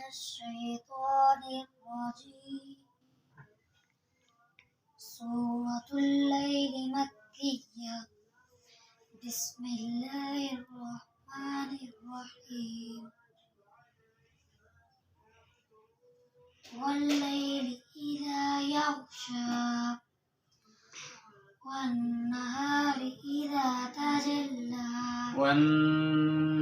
الشيطان الرجيم. سورة الليل مكية. بسم الله الرحمن الرحيم. والليل إذا يغشى والنهار إذا تجلى. والنهار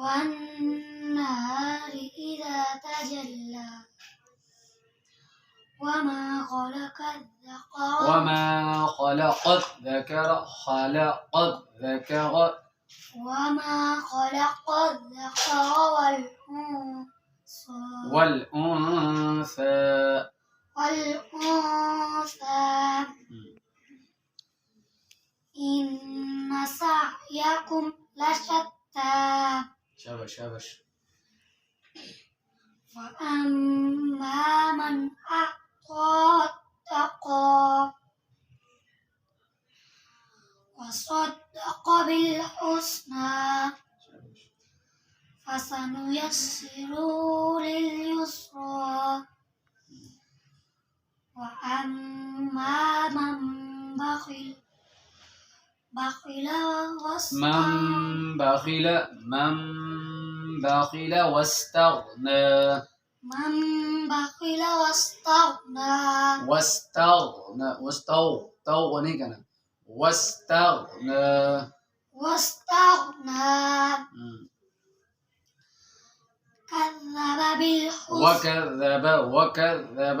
والنهار إذا تجلى وما خلق الذكر وما خلق الذكر خلق الذكر وما خلق الذكر والأنثى إن سعيكم لشتى. شابش شابش. فأما من أعطى واتقى وصدق بالحسنى فسنيسره لليسرى. وأما من بخل واستغنى وكذب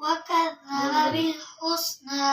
وكذب بالحسنى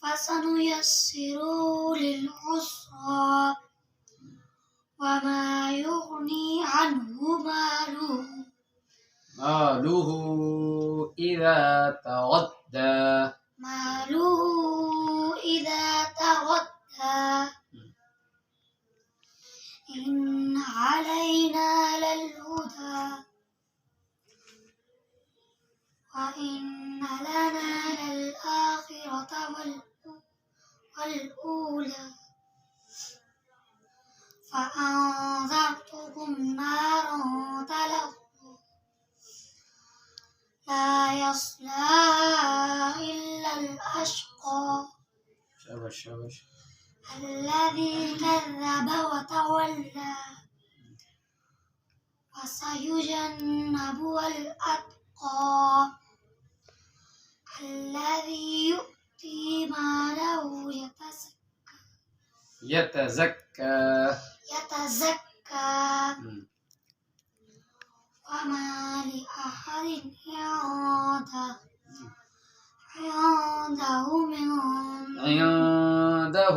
فسنيسره للعسرى. وما يغني عنه ماله إذا تغدى. إن علينا للهدى وإن لنا للآخرة والأولى. فأنذرتكم نارا تلظى لا يصلاها إلا الأشقى. شابش شابش. الذي كذب وتولى. وسيجنبها الأتقى الذي يؤتي ماله يتزكى. وما لأحد عنده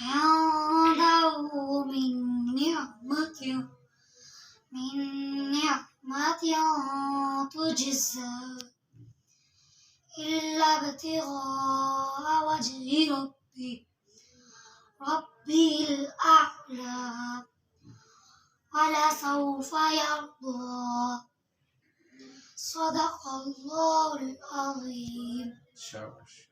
عنده من نعمة تجزى إلا ابتغاء وجه ربي الأعلى ولسوف يرضى. صدق الله العظيم. شابش.